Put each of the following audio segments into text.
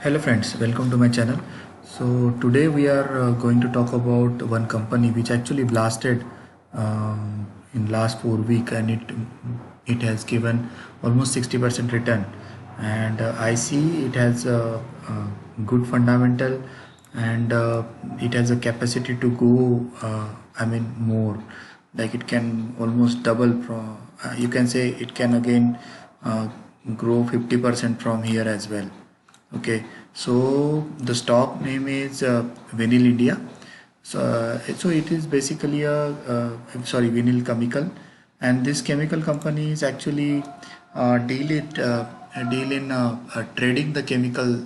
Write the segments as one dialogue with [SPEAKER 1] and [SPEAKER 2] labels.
[SPEAKER 1] Hello friends, welcome to my channel. So today we are going to talk about one company which actually blasted in last 4 week, and it has given almost 60% return, and I see it has a good fundamental, and it has a capacity to go more, like it can almost double from, you can say it can again uh, grow 50% from here as well. Okay, so the stock name is Vinyl India. So it is basically Vinyl Chemical, and this chemical company is actually deal in trading the chemical,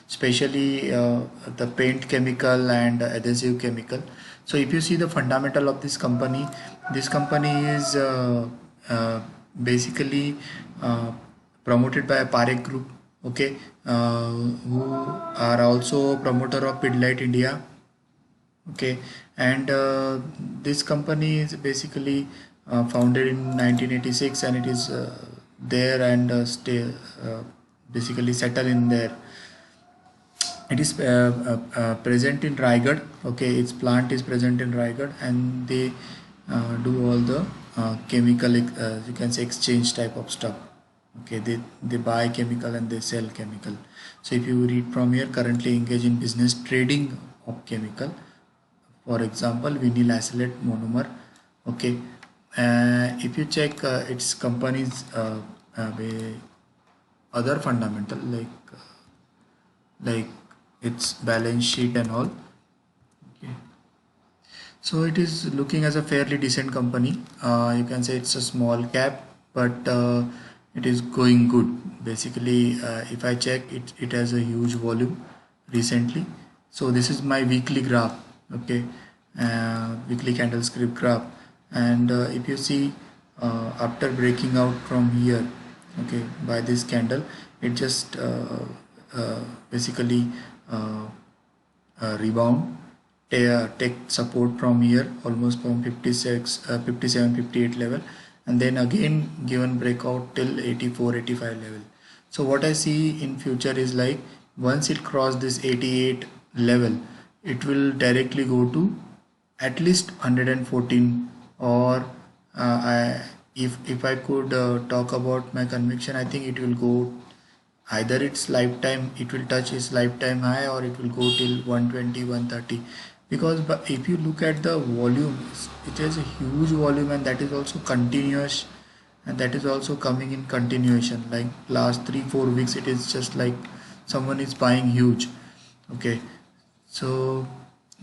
[SPEAKER 1] especially the paint chemical and adhesive chemical. So if you see the fundamental of this company is basically promoted by a Parekh Group, okay, who are also promoter of Pidilite India, okay, and this company is basically founded in 1986, and it is there and stay basically settle in there. It is present in Raigad. Okay, its plant is present in Raigad, and they do all the chemical, you can say, exchange type of stuff. Okay, they buy chemical and they sell chemical. So if you read from here, currently engage in business trading of chemical, for example vinyl acetylate monomer. Okay, if you check its company's other fundamental, like its balance sheet and all. Okay, so it is looking as a fairly decent company. You can say it's a small cap, but it is going good. Basically, if I check it, it has a huge volume recently. So this is my weekly graph. Okay, weekly candlestick graph, and if you see after breaking out from here, okay, by this candle, it just basically uh, rebound, take support from here almost from 56 57 58 level, and then again given breakout till 84 85 level. So what I see in future is, like, once it cross this 88 level, it will directly go to at least 114, or if I could talk about my conviction, I think it will go either its lifetime, it will touch its lifetime high, or it will go till 120 130. Because but if you look at the volume, it has a huge volume, and that is also continuous, and that is also coming in continuation, like last 3 4 weeks it is just like someone is buying huge. Okay, so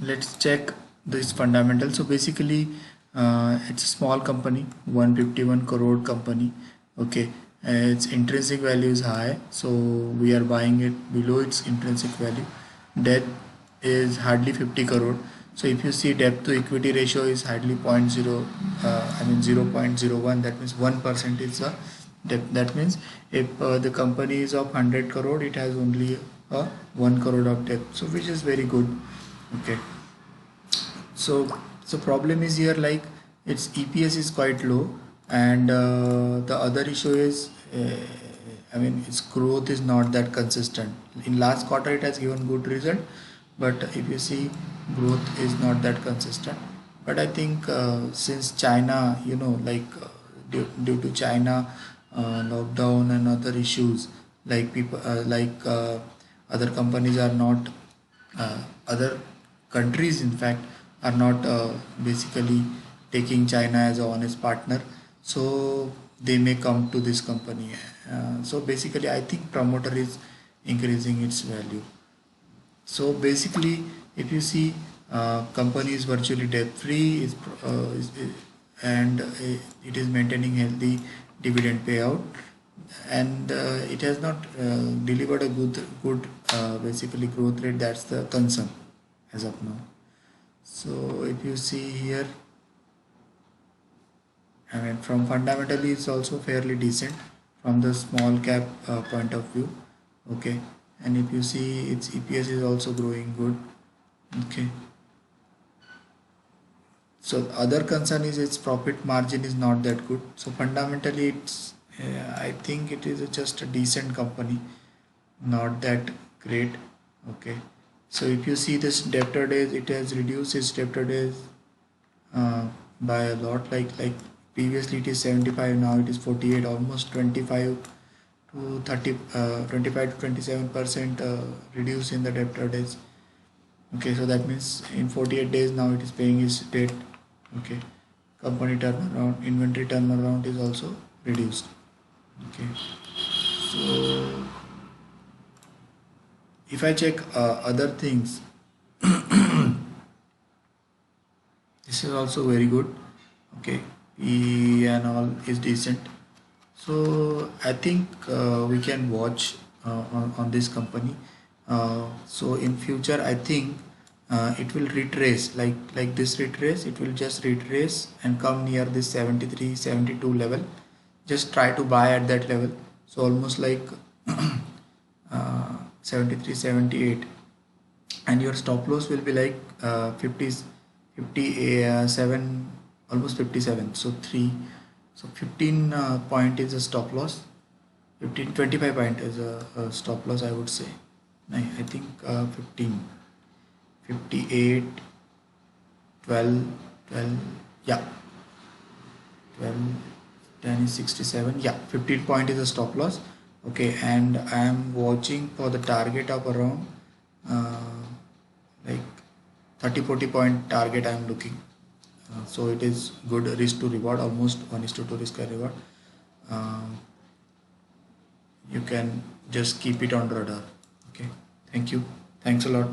[SPEAKER 1] let's check this fundamental. So basically it's a small company, 151 crore company. Okay, its intrinsic value is high, so we are buying it below its intrinsic value. Debt is hardly 50 crore. So if you see, debt to equity ratio is hardly 0.01, that means 1% is the debt. That means if the company is of 100 crore, it has only 1 crore of debt, so which is very good. Okay, so problem is here, like, its EPS is quite low, and the other issue is, its growth is not that consistent. In last quarter it has given good result, but if you see, growth is not that consistent. But I think since China, due to China lockdown and other issues, like people other companies are not, other countries in fact are not basically taking China as a honest partner, so they may come to this company. So basically I think promoter is increasing its value. So basically, if you see, company is virtually debt free, and it is maintaining healthy dividend payout, and it has not delivered a good basically growth rate. That's the concern as of now. So if you see here, from fundamentally it's also fairly decent from the small cap point of view. Okay, and if you see, its EPS is also growing good. Okay, so other concern is its profit margin is not that good. So fundamentally it's I think it is just a decent company, not that great. Okay, so if you see this debtor days, it has reduced its debtor days uh, by a lot. Like previously it is 75, now it is 48, almost 25 to 30, 25 to 27% reduce in the debtor days. Okay, so that means in 48 days now it is paying its debt. Okay, company turnaround, inventory turnaround is also reduced. Okay, so if I check other things, this is also very good. Okay, P and all is decent. So I think we can watch on this company. So in future, I think it will retrace like this retrace. It will just retrace and come near this 73, 72 level. Just try to buy at that level. So almost like 73, 78, and your stop loss will be like 50, 57, almost 57. So 3, so 15 point is a stop loss. 15, 25 point is a stop loss, I would say. I think 15, 58, 12, 12, yeah, 12, 10 is 67, yeah, 15 point is a stop loss. Okay, and I am watching for the target of around uh, like 30, 40 point target I am looking. So it is good risk to reward, almost 1 is to 2 risk and reward. uh, you can just keep it on radar. Okay, thank you, thanks a lot.